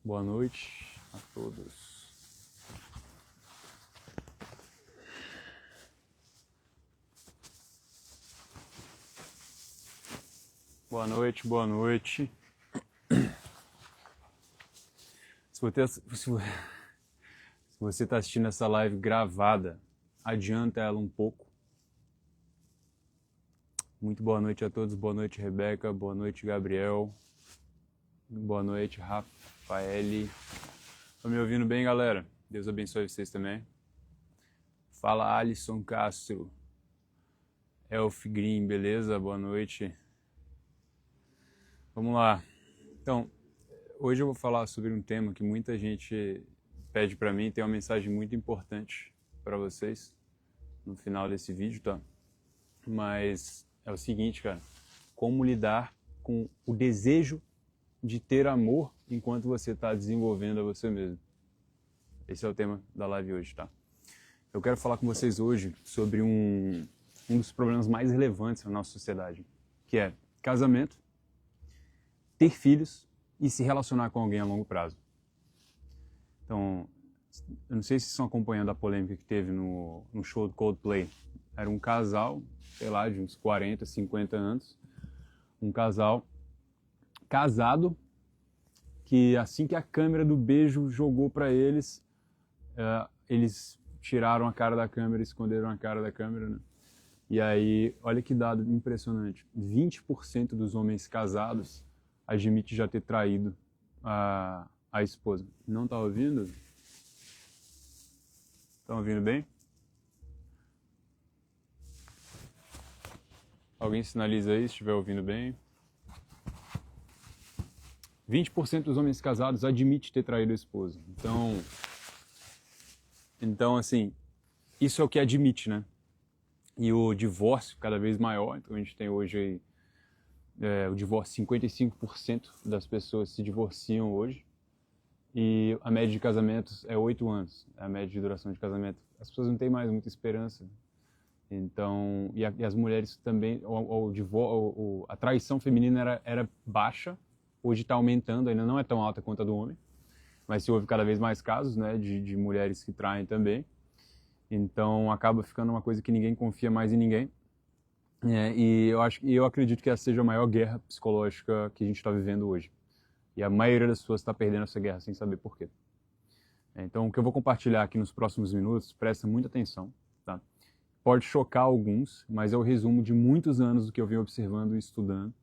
Boa noite a todos. Boa noite, boa noite. Se você está assistindo essa live gravada, adianta ela um pouco. Muito boa noite a todos, boa noite Rebeca, boa noite Gabriel, boa noite Rafael. Estão me ouvindo bem, galera? Deus abençoe vocês também. Fala Alisson Castro, Elf Green, beleza? Boa noite. Vamos lá. Então, hoje eu vou falar sobre um tema que muita gente pede para mim, tem uma mensagem muito importante para vocês no final desse vídeo, tá? Mas é o seguinte, cara, como lidar com o desejo de ter amor enquanto você está desenvolvendo a você mesmo. Esse é o tema da live hoje, tá? Eu quero falar com vocês hoje sobre um dos problemas mais relevantes na nossa sociedade, que é casamento, ter filhos e se relacionar com alguém a longo prazo. Então, eu não sei se estão acompanhando a polêmica que teve no show do Coldplay. Era um casal, sei lá, de uns 40, 50 anos, um casal casado, que assim que a câmera do beijo jogou para eles, eles tiraram a cara da câmera, esconderam a cara da câmera, né? E aí, olha que dado impressionante, 20% dos homens casados admite já ter traído a esposa. Não tá ouvindo? Estão ouvindo bem? Alguém sinaliza aí se estiver ouvindo bem. 20% dos homens casados admite ter traído a esposa. Então, assim, isso é o que admite, né? E o divórcio cada vez maior. Então a gente tem hoje aí, o divórcio, 55% das pessoas se divorciam hoje. E a média de casamentos é 8 anos, a média de duração de casamento. As pessoas não têm mais muita esperança. Então, e as mulheres também, a traição feminina era baixa, hoje está aumentando, ainda não é tão alta quanto a do homem, mas se houve cada vez mais casos, né, de mulheres que traem também. Então acaba ficando uma coisa que ninguém confia mais em ninguém. E eu acredito que essa seja a maior guerra psicológica que a gente está vivendo hoje. E a maioria das pessoas está perdendo essa guerra sem saber por quê. Então o que eu vou compartilhar aqui nos próximos minutos, presta muita atenção, tá? Pode chocar alguns, mas é o resumo de muitos anos do que eu venho observando e estudando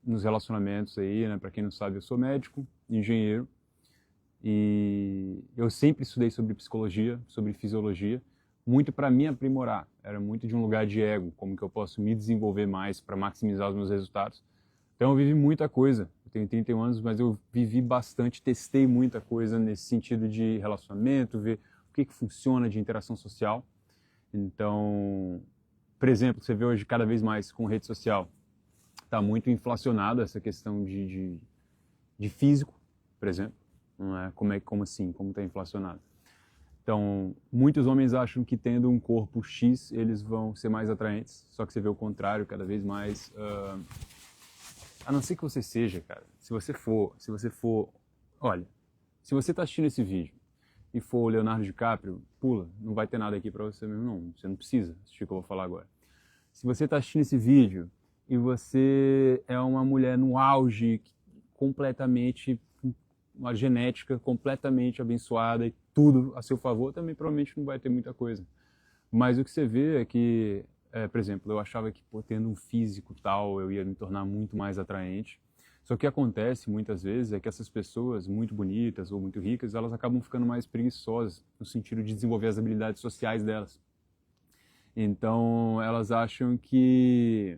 nos relacionamentos aí, né? Para quem não sabe, eu sou médico, engenheiro, e eu sempre estudei sobre psicologia, sobre fisiologia, muito para me aprimorar. Era muito de um lugar de ego, como que eu posso me desenvolver mais para maximizar os meus resultados. Então eu vivi muita coisa. Eu tenho 31 anos, mas eu vivi bastante, testei muita coisa nesse sentido de relacionamento, ver o que funciona de interação social. Então, por exemplo, você vê hoje cada vez mais com rede social, está muito inflacionado essa questão de físico, por exemplo. Não é? Como assim? Como está inflacionado? Então, muitos homens acham que tendo um corpo X, eles vão ser mais atraentes, só que você vê o contrário, cada vez mais. A não ser que você seja, cara, se você for, olha, se você está assistindo esse vídeo e for o Leonardo DiCaprio, pula, não vai ter nada aqui para você mesmo, não, você não precisa assistir o que eu vou falar agora. Se você está assistindo esse vídeo e você é uma mulher no auge, completamente, uma genética completamente abençoada e tudo a seu favor, também provavelmente não vai ter muita coisa. Mas o que você vê é que, por exemplo, eu achava que tendo um físico tal, eu ia me tornar muito mais atraente. Só que o que acontece muitas vezes é que essas pessoas muito bonitas ou muito ricas, elas acabam ficando mais preguiçosas no sentido de desenvolver as habilidades sociais delas. Então elas acham que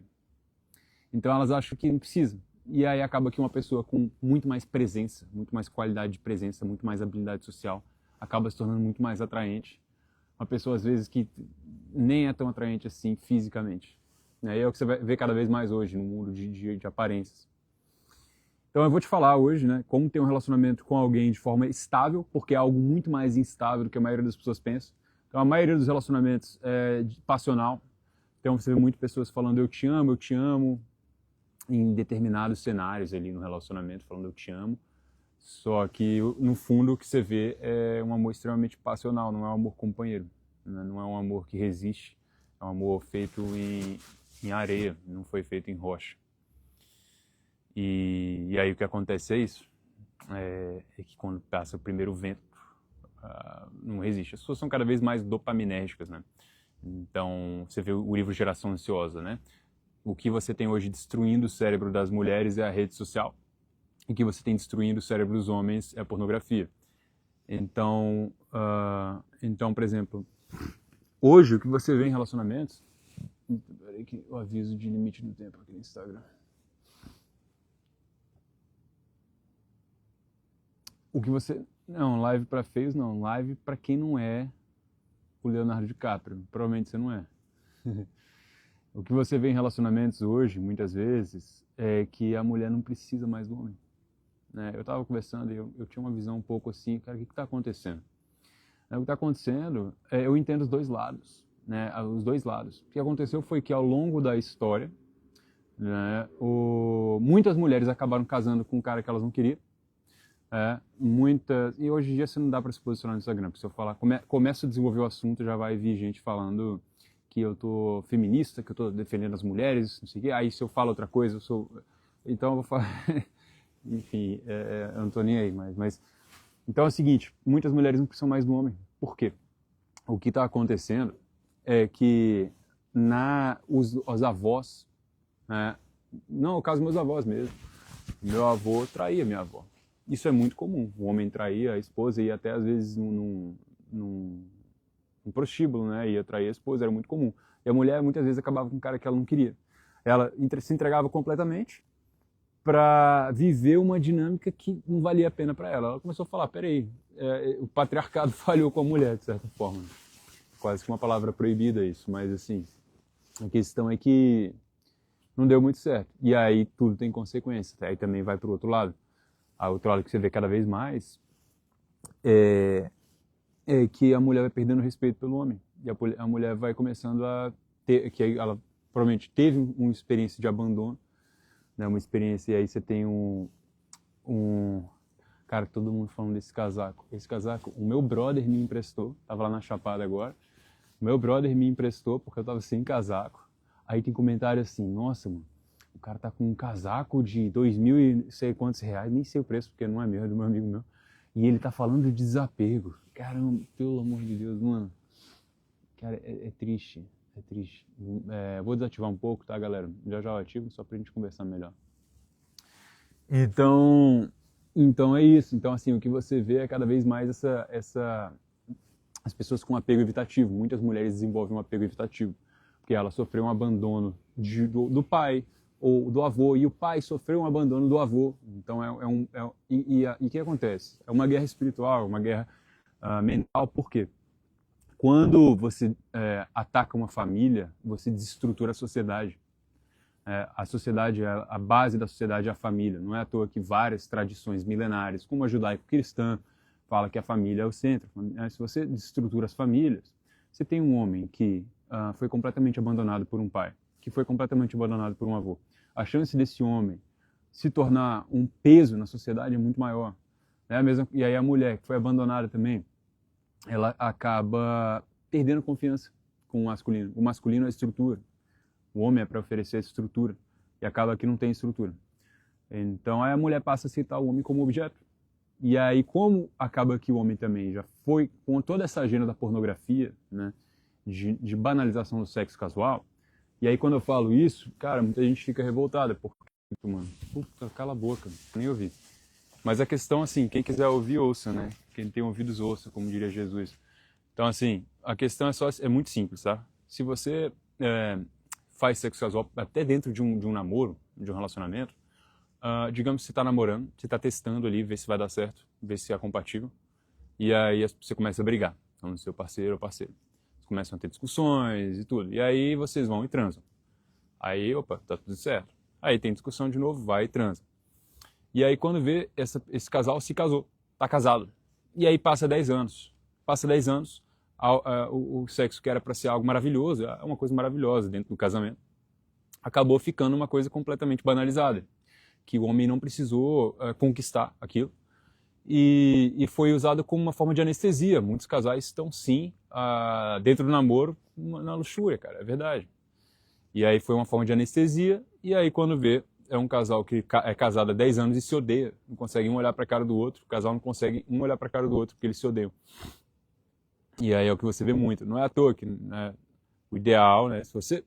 não precisa. E aí acaba que uma pessoa com muito mais presença, muito mais qualidade de presença, muito mais habilidade social, acaba se tornando muito mais atraente. Uma pessoa, às vezes, que nem é tão atraente assim fisicamente. É o que você vai ver cada vez mais hoje no mundo de aparências. Então eu vou te falar hoje, né, como ter um relacionamento com alguém de forma estável, porque é algo muito mais instável do que a maioria das pessoas pensa. Então a maioria dos relacionamentos é passional. Então você vê muitas pessoas falando eu te amo, em determinados cenários ali no relacionamento, falando eu te amo. Só que, no fundo, o que você vê é um amor extremamente passional, não é um amor companheiro, né? Não é um amor que resiste, é um amor feito em areia, não foi feito em rocha. E aí o que acontece é isso, é que quando passa o primeiro vento, não resiste. As pessoas são cada vez mais dopaminérgicas, né? Então, você vê o livro Geração Ansiosa, né? O que você tem hoje destruindo o cérebro das mulheres é a rede social. O que você tem destruindo o cérebro dos homens é a pornografia. Então, por exemplo, hoje o que você vê em relacionamentos... Peraí que eu aviso de limite do tempo aqui no Instagram. O que você... Não, live para feios não. Live para quem não é o Leonardo DiCaprio. Provavelmente você não é. O que você vê em relacionamentos hoje, muitas vezes, é que a mulher não precisa mais do homem. Né? Eu estava conversando e eu tinha uma visão um pouco assim, cara, o que está acontecendo? O que está acontecendo, eu entendo os dois lados, né? Os dois lados. O que aconteceu foi que ao longo da história, né, muitas mulheres acabaram casando com um cara que elas não queriam. Muitas, e hoje em dia você não dá para se posicionar no Instagram, porque se eu falar, começa a desenvolver o assunto, já vai vir gente falando que eu tô feminista, que eu tô defendendo as mulheres, não sei o quê. Aí se eu falo outra coisa, eu sou... Então eu vou falar... Enfim, eu não tô nem aí, mas... Então é o seguinte, muitas mulheres não precisam mais do homem. Por quê? O que está acontecendo é que os avós, né, não, o caso dos meus avós mesmo, meu avô traía minha avó. Isso é muito comum, o homem traía a esposa e até às vezes num prostíbulo, né, ia trair a esposa, era muito comum. E a mulher muitas vezes acabava com um cara que ela não queria. Ela se entregava completamente para viver uma dinâmica que não valia a pena para ela. Ela começou a falar, peraí, o patriarcado falhou com a mulher, de certa forma. Quase que uma palavra proibida isso, mas assim, a questão é que não deu muito certo. E aí tudo tem consequência. Aí também vai para o outro lado. A outro lado que você vê cada vez mais é que a mulher vai perdendo respeito pelo homem. E a mulher vai começando a ter, que ela provavelmente teve uma experiência de abandono, né, uma experiência, e aí você tem cara, todo mundo falando desse casaco. Esse casaco, o meu brother me emprestou, tava lá na Chapada agora, o meu brother me emprestou porque eu tava sem casaco. Aí tem comentário assim, nossa, mano, o cara tá com um casaco de 2.000 e sei quantos reais, nem sei o preço, porque não é meu, é do meu amigo meu. E ele tá falando de desapego. Caramba, pelo amor de Deus, mano. Cara, é triste, é triste. Vou desativar um pouco, tá, galera? Já eu ativo, só pra gente conversar melhor. Então é isso. Então, assim, o que você vê é cada vez mais as pessoas com apego evitativo. Muitas mulheres desenvolvem um apego evitativo, porque ela sofreu um abandono do pai ou do avô, e o pai sofreu um abandono do avô. Então, e o que acontece? É uma guerra espiritual, uma guerra mental. Por quê? Quando você ataca uma família, você desestrutura a sociedade. A sociedade, a base da sociedade é a família. Não é à toa que várias tradições milenares, como a judaico-cristã, fala que a família é o centro. Se você desestrutura as famílias, você tem um homem que foi completamente abandonado por um pai, que foi completamente abandonado por um avô. A chance desse homem se tornar um peso na sociedade é muito maior. E aí a mulher, que foi abandonada também, ela acaba perdendo confiança com o masculino. O masculino é a estrutura. O homem é para oferecer estrutura. E acaba que não tem estrutura. Então aí a mulher passa a citar o homem como objeto. E aí, como acaba que o homem também já foi com toda essa agenda da pornografia, né, de banalização do sexo casual, e aí quando eu falo isso, cara, muita gente fica revoltada. Porque, mano, puta, cala a boca, nem ouvi. Mas a questão, assim, quem quiser ouvir, ouça, né? Quem tem ouvidos, ouça, como diria Jesus. Então, assim, a questão é muito simples, tá? Se você faz sexo casual até dentro de um namoro, de um relacionamento, digamos que você está namorando, você está testando ali, ver se vai dar certo, ver se é compatível, e aí você começa a brigar, então, seu parceiro ou parceira. Vocês começam a ter discussões e tudo, e aí vocês vão e transam. Aí, opa, tá tudo certo. Aí tem discussão de novo, vai e transa. E aí quando vê, esse casal se casou, tá casado. E aí passa 10 anos. Passa 10 anos, o sexo que era para ser algo maravilhoso, é uma coisa maravilhosa dentro do casamento, acabou ficando uma coisa completamente banalizada. Que o homem não precisou conquistar aquilo, e foi usado como uma forma de anestesia. Muitos casais estão, sim, dentro do namoro, na luxúria, cara, é verdade. E aí foi uma forma de anestesia, e aí quando vê, é um casal que é casado há 10 anos e se odeia, não consegue um olhar para a cara do outro, o casal não consegue um olhar para a cara do outro porque eles se odeiam. E aí é o que você vê muito, não é à toa que, né, o ideal, né,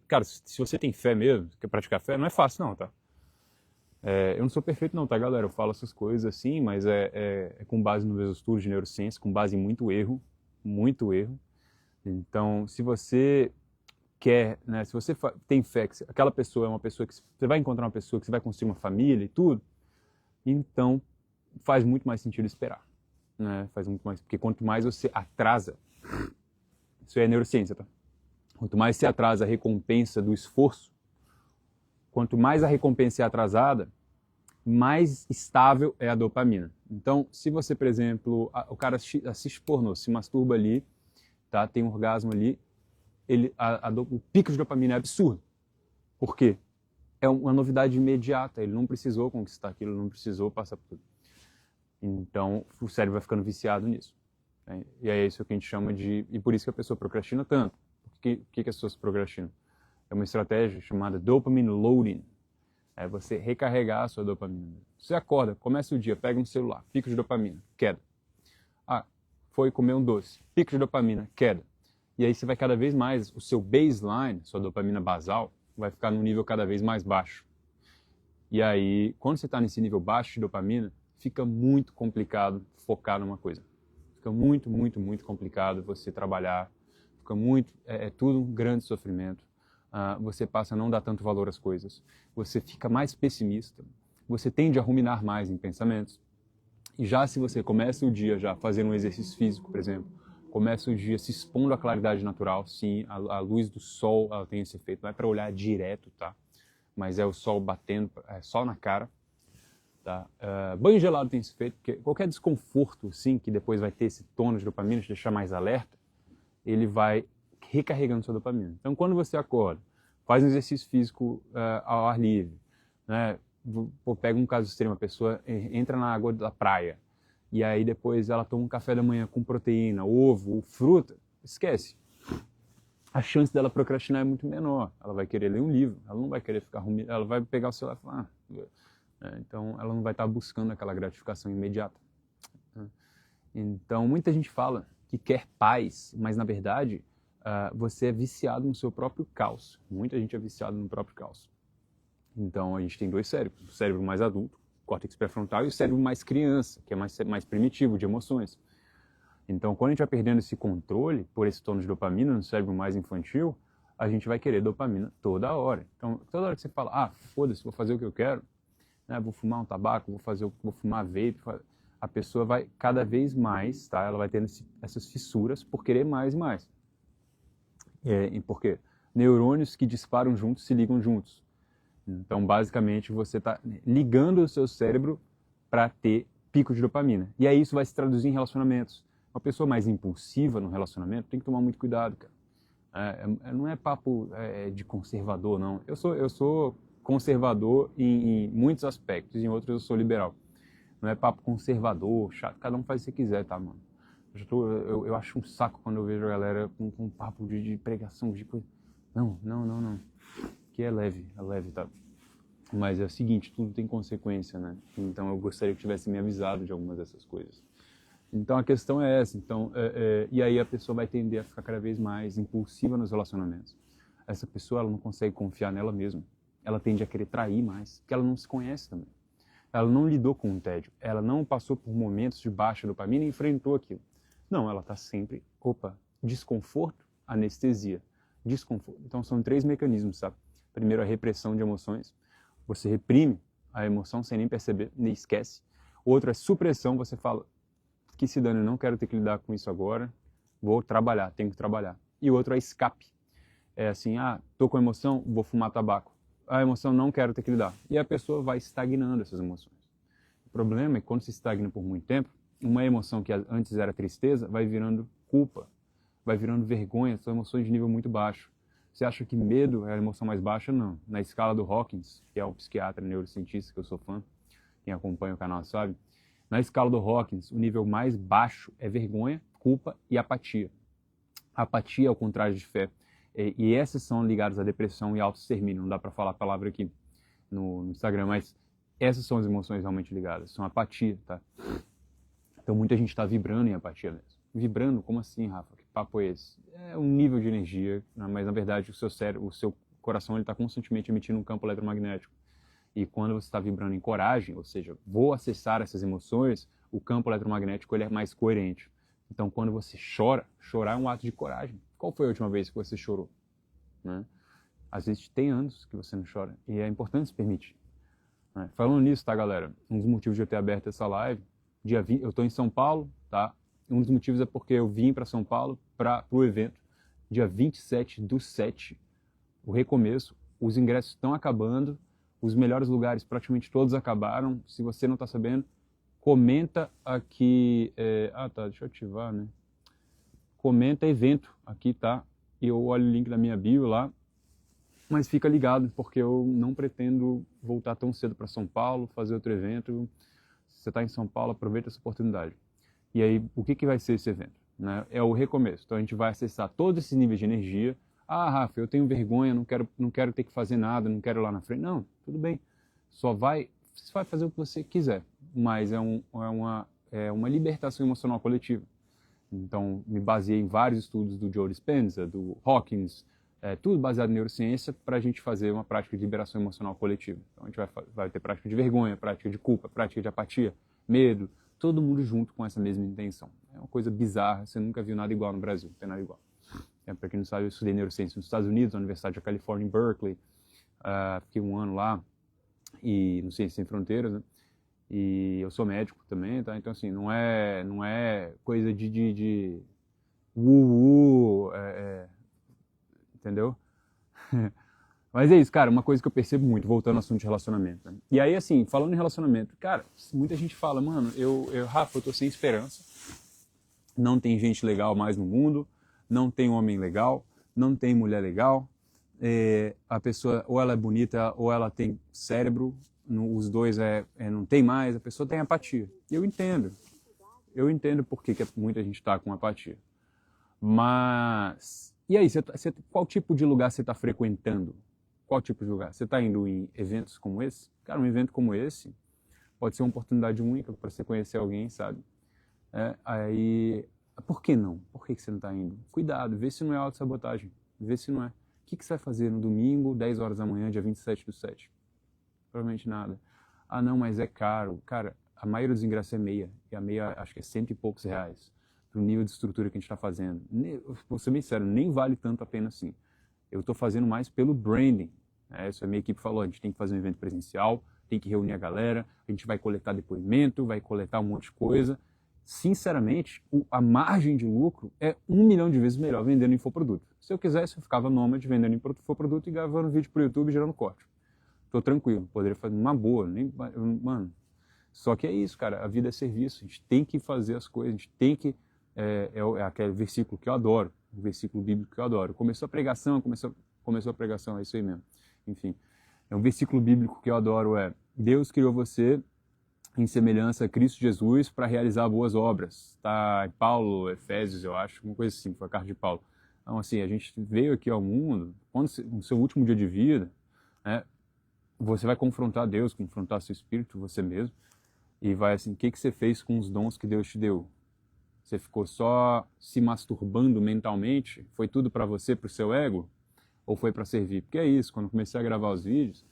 cara, se você tem fé mesmo, quer praticar fé, não é fácil não, tá? Eu não sou perfeito não, tá, galera? Eu falo essas coisas assim, mas é com base nos meus estudos de neurociência, com base em muito erro, muito erro. Então, se você quer, né, se você tem fé que aquela pessoa é uma pessoa que você vai encontrar uma pessoa que você vai construir uma família e tudo, então faz muito mais sentido esperar, né? Faz muito mais, porque quanto mais você atrasa, isso é neurociência, tá? Quanto mais você atrasa a recompensa do esforço, quanto mais a recompensa é atrasada, mais estável é a dopamina. Então, se você, por exemplo, o cara assiste pornô, se masturba ali, tá, tem um orgasmo ali, o pico de dopamina é absurdo. Por quê? É uma novidade imediata, ele não precisou conquistar aquilo, não precisou passar por tudo. Então, o cérebro vai ficando viciado nisso. Né? E é isso que a gente chama de... E por isso que a pessoa procrastina tanto. Por que as pessoas procrastinam? É uma estratégia chamada dopamine loading. É você recarregar a sua dopamina. Você acorda, começa o dia, pega um celular, pico de dopamina, queda. Foi comer um doce, pico de dopamina, queda. E aí você vai cada vez mais, o seu baseline, sua dopamina basal, vai ficar num nível cada vez mais baixo. E aí, quando você está nesse nível baixo de dopamina, fica muito complicado focar numa coisa. Fica muito, muito, muito complicado você trabalhar. Fica muito, é tudo um grande sofrimento. Você passa a não dar tanto valor às coisas. Você fica mais pessimista. Você tende a ruminar mais em pensamentos. E já se você começa o dia já fazendo um exercício físico, por exemplo, começa o dia se expondo à claridade natural, sim, a luz do sol ela tem esse efeito. Não é para olhar direto, tá? Mas é o sol batendo, sol na cara. Tá? Banho gelado tem esse efeito, porque qualquer desconforto, sim, que depois vai ter esse tono de dopamina, te deixar mais alerta, ele vai recarregando sua dopamina. Então, quando você acorda, faz um exercício físico ao ar livre, né? Pega um caso extremo, a pessoa entra na água da praia, e aí depois ela toma um café da manhã com proteína, ovo, fruta, esquece. A chance dela procrastinar é muito menor. Ela vai querer ler um livro, ela não vai querer ficar ruim, ela vai pegar o celular e falar... Então, ela não vai estar buscando aquela gratificação imediata. Então, muita gente fala que quer paz, mas, na verdade, você é viciado no seu próprio caos. Muita gente é viciada no próprio caos. Então, a gente tem dois cérebros. O cérebro mais adulto, córtex pré-frontal, e o cérebro mais criança, que é mais primitivo, de emoções. Então, quando a gente vai perdendo esse controle por esse tono de dopamina no cérebro mais infantil, a gente vai querer dopamina toda hora. Então, toda hora que você fala, foda-se, vou fazer o que eu quero, né, vou fumar um tabaco, vou fumar vape, a pessoa vai cada vez mais, tá? Ela vai tendo essas fissuras por querer mais e mais. E por quê? Neurônios que disparam juntos se ligam juntos. Então, basicamente, você está ligando o seu cérebro para ter pico de dopamina. E aí isso vai se traduzir em relacionamentos. Uma pessoa mais impulsiva no relacionamento tem que tomar muito cuidado, cara. Não é papo de conservador, não. Eu sou conservador em muitos aspectos, em outros eu sou liberal. Não é papo conservador, chato, cada um faz o que quiser, tá, mano? Eu acho um saco quando eu vejo a galera com papo de pregação, de coisa. Não. Que é leve, tá? Mas é o seguinte, tudo tem consequência, né? Então eu gostaria que tivesse me avisado de algumas dessas coisas. Então a questão é essa. Então, e aí a pessoa vai tender a ficar cada vez mais impulsiva nos relacionamentos. Essa pessoa ela não consegue confiar nela mesma. Ela tende a querer trair mais, porque ela não se conhece também. Ela não lidou com o tédio. Ela não passou por momentos de baixa dopamina e enfrentou aquilo. Não, ela está sempre, desconforto, anestesia. Desconforto. Então são 3 mecanismos, sabe? Primeiro, a repressão de emoções. Você reprime a emoção sem nem perceber, nem esquece. Outro é supressão, você fala, que se dane, eu não quero ter que lidar com isso agora, vou trabalhar, tenho que trabalhar. E o outro é escape. É assim, tô com emoção, vou fumar tabaco. A emoção não quero ter que lidar. E a pessoa vai estagnando essas emoções. O problema é que quando se estagna por muito tempo, uma emoção que antes era tristeza vai virando culpa, vai virando vergonha, são emoções de nível muito baixo. Você acha que medo é a emoção mais baixa? Não. Na escala do Hawkins, que é o psiquiatra neurocientista que eu sou fã, quem acompanha o canal sabe, Na escala do Hawkins, o nível mais baixo é vergonha, culpa e apatia. A apatia é o contrário de fé. E essas são ligadas à depressão e autoextermínio. Não dá para falar a palavra aqui no Instagram, mas essas são as emoções realmente ligadas. São apatia, tá? Então muita gente está vibrando em apatia mesmo. Vibrando? Como assim, Rafa? Que papo é esse? É um nível de energia, mas na verdade o seu cérebro, o seu coração está constantemente emitindo um campo eletromagnético. E quando você está vibrando em coragem, ou seja, vou acessar essas emoções, o campo eletromagnético ele é mais coerente. Então, quando você chora, chorar é um ato de coragem. Qual foi a última vez que você chorou? Né? Às vezes tem anos que você não chora. E é importante se permitir. Né? Falando nisso, tá, galera? Um dos motivos de eu ter aberto essa live, dia 20, eu estou em São Paulo, tá? Um dos motivos é porque eu vim para São Paulo para o evento. Dia 27/7, o recomeço. Os ingressos estão acabando. Os melhores lugares praticamente todos acabaram. Se você não está sabendo, comenta aqui. Tá, deixa eu ativar, né? Comenta evento aqui, tá? E eu olho o link da minha bio lá. Mas fica ligado, porque eu não pretendo voltar tão cedo para São Paulo, fazer outro evento. Se você está em São Paulo, aproveita essa oportunidade. E aí, o que vai ser esse evento? Né? É o recomeço. Então a gente vai acessar todos esses níveis de energia. Ah, Rafa, eu tenho vergonha, não quero ter que fazer nada, não quero ir lá na frente. Não, tudo bem. Você vai fazer o que você quiser, mas é uma libertação emocional coletiva. Então, me baseei em vários estudos do Joe Dispenza, do Hawkins, tudo baseado em neurociência, para a gente fazer uma prática de liberação emocional coletiva. Então, a gente vai ter prática de vergonha, prática de culpa, prática de apatia, medo, todo mundo junto com essa mesma intenção. É uma coisa bizarra, você nunca viu nada igual no Brasil, não tem nada igual. Para quem não sabe, eu estudei neurociência nos Estados Unidos, na Universidade da Califórnia, em Berkeley. Fiquei um ano lá, e no Ciências Sem Fronteiras, né? E eu sou médico também, tá? Então, assim, não é coisa de entendeu? Mas é isso, cara, uma coisa que eu percebo muito, voltando ao assunto de relacionamento. Né? E aí, assim, falando em relacionamento, cara, muita gente fala, mano, Rafa, eu tô sem esperança, não tem gente legal mais no mundo, não tem homem legal, não tem mulher legal, a pessoa ou ela é bonita ou ela tem cérebro, os dois não tem mais, a pessoa tem apatia. E eu entendo por que muita gente está com apatia. Mas, e aí, qual tipo de lugar você está frequentando? Qual tipo de lugar? Você está indo em eventos como esse? Cara, um evento como esse pode ser uma oportunidade única para você conhecer alguém, sabe? Aí, por que não? Por que você não está indo? Cuidado, vê se não é autossabotagem, vê se não é. O que você vai fazer no domingo, 10 horas da manhã, dia 27/7? Provavelmente nada. Ah, não, mas é caro. Cara, a maioria dos ingressos é meia. E a meia, acho que é R$100 e poucos para o nível de estrutura que a gente está fazendo. Vou ser bem sério, nem vale tanto a pena assim. Eu estou fazendo mais pelo branding. Isso a minha equipe falou, a gente tem que fazer um evento presencial, tem que reunir a galera, a gente vai coletar depoimento, vai coletar um monte de coisa. Sinceramente, a margem de lucro é 1 milhão de vezes melhor vendendo infoproduto. Se eu quisesse, eu ficava nômade vendendo infoproduto e gravando vídeo para o YouTube e gerando corte. Tô tranquilo, poderia fazer uma boa, mano. Só que é isso, cara, a vida é serviço, a gente tem que fazer as coisas, a gente tem que... É aquele versículo que eu adoro, o versículo bíblico que eu adoro. Começou a pregação, é isso aí mesmo. Enfim, é um versículo bíblico que eu adoro, Deus criou você em semelhança a Cristo Jesus para realizar boas obras. Tá em Paulo, Efésios, eu acho, uma coisa assim, foi a carta de Paulo. Então, assim, a gente veio aqui ao mundo, no seu último dia de vida, você vai confrontar Deus, confrontar seu espírito, você mesmo, e vai assim, o que você fez com os dons que Deus te deu? Você ficou só se masturbando mentalmente? Foi tudo para você, para o seu ego? Ou foi para servir? Porque é isso, quando eu comecei a gravar os vídeos,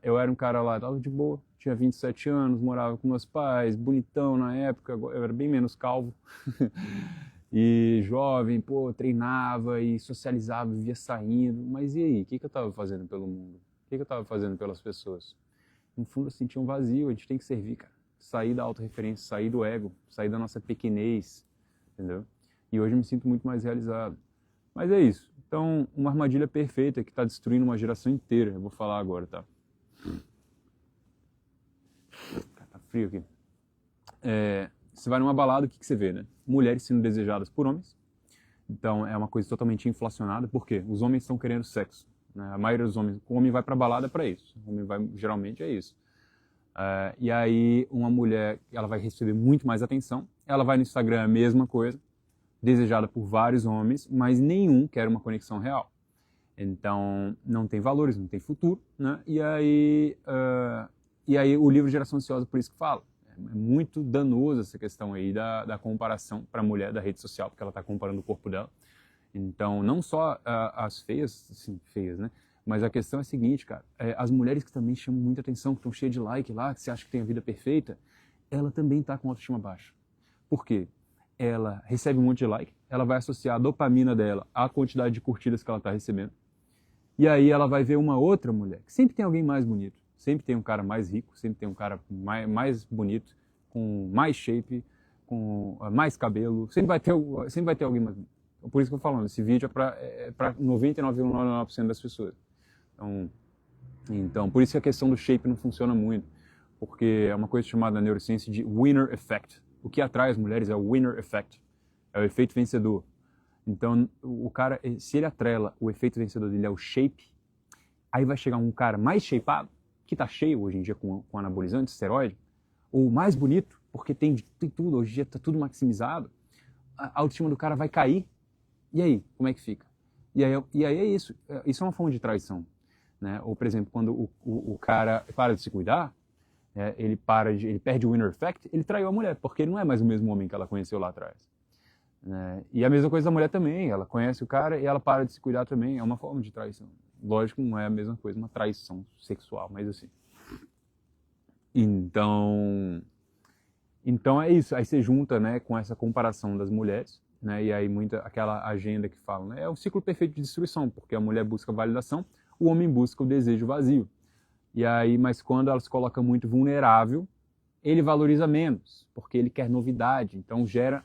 eu era um cara lá, tava de boa, tinha 27 anos, morava com meus pais, bonitão na época, eu era bem menos calvo, e jovem, treinava e socializava, vivia saindo, mas e aí, o que eu estava fazendo pelo mundo? O que eu estava fazendo pelas pessoas? No fundo eu sentia um vazio, a gente tem que servir, cara. Sair da autorreferência, sair do ego, sair da nossa pequenez, entendeu? E hoje eu me sinto muito mais realizado. Mas é isso. Então, uma armadilha perfeita que está destruindo uma geração inteira. Eu vou falar agora, tá? Tá frio aqui. Você vai numa balada, o que você vê, né? Mulheres sendo desejadas por homens. Então, é uma coisa totalmente inflacionada. Por quê? Os homens estão querendo sexo. Né? A maioria dos homens... O homem vai pra balada para isso. O homem vai, geralmente, é isso. E aí uma mulher, ela vai receber muito mais atenção, ela vai no Instagram a mesma coisa, desejada por vários homens, mas nenhum quer uma conexão real. Então, não tem valores, não tem futuro, né? E aí o livro Geração Ansiosa, por isso que fala. É muito danoso essa questão aí da comparação para a mulher da rede social, porque ela está comparando o corpo dela. Então, não só as feias, assim, feias, né? Mas a questão é a seguinte, cara, as mulheres que também chamam muita atenção, que estão cheias de like lá, que você acha que tem a vida perfeita, ela também está com autoestima baixa. Por quê? Ela recebe um monte de like, ela vai associar a dopamina dela à quantidade de curtidas que ela está recebendo, e aí ela vai ver uma outra mulher, que sempre tem alguém mais bonito, sempre tem um cara mais rico, sempre tem um cara mais bonito, com mais shape, com mais cabelo, sempre vai ter alguém mais bonito. Por isso que eu tô falando, esse vídeo é para 99,99% das pessoas. Então, por isso que a questão do shape não funciona muito, porque é uma coisa chamada na neurociência de winner effect. O que atrai as mulheres é o winner effect, é o efeito vencedor. Então, o cara, se ele atrela o efeito vencedor dele é o shape, aí vai chegar um cara mais shapeado, que tá cheio hoje em dia com anabolizante, esteroide, ou mais bonito, porque tem tudo, hoje em dia tá tudo maximizado, a autoestima do cara vai cair. E aí, como é que fica? E aí é isso. Isso é uma forma de traição, né? Ou, por exemplo, quando o cara para de se cuidar, ele perde o winner effect, ele traiu a mulher, porque ele não é mais o mesmo homem que ela conheceu lá atrás. Né? E a mesma coisa da mulher também, ela conhece o cara e ela para de se cuidar também, é uma forma de traição. Lógico, não é a mesma coisa, uma traição sexual, mas assim. Então é isso, aí você junta, né, com essa comparação das mulheres, né, e aí aquela agenda que fala, né, é o ciclo perfeito de destruição, porque a mulher busca validação, o homem busca o desejo vazio. E aí, mas quando ela se coloca muito vulnerável, ele valoriza menos, porque ele quer novidade, então gera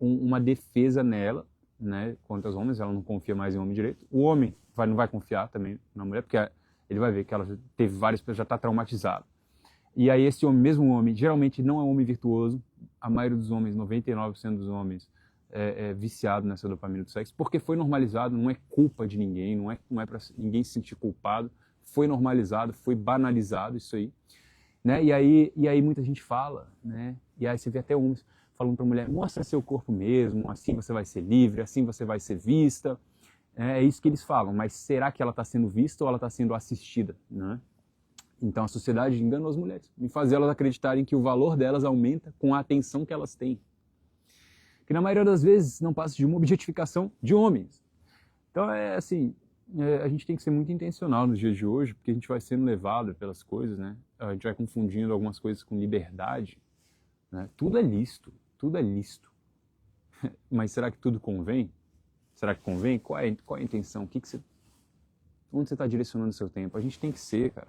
uma defesa nela, né, quanto aos homens, ela não confia mais em homem direito. O homem não vai confiar também na mulher, porque ele vai ver que ela teve várias pessoas, já está traumatizado. E aí esse homem, mesmo homem, geralmente não é um homem virtuoso, a maioria dos homens, 99% dos homens, é viciado nessa dopamina do sexo, porque foi normalizado, não é culpa de ninguém, não é para ninguém se sentir culpado, foi normalizado, foi banalizado isso aí, né? E aí muita gente fala, né? E aí você vê até homens falando para a mulher, mostra seu corpo mesmo, assim você vai ser livre, assim você vai ser vista, é isso que eles falam, mas será que ela está sendo vista ou ela está sendo assistida, né? Então a sociedade engana as mulheres, em fazer elas acreditarem que o valor delas aumenta com a atenção que elas têm. Que na maioria das vezes não passa de uma objetificação de homens. Então a gente tem que ser muito intencional nos dias de hoje, porque a gente vai sendo levado pelas coisas, né? A gente vai confundindo algumas coisas com liberdade, né? Tudo é lícito, tudo é lícito. Mas será que tudo convém? Será que convém? Qual é a intenção? Onde você está direcionando o seu tempo? A gente tem que ser, cara.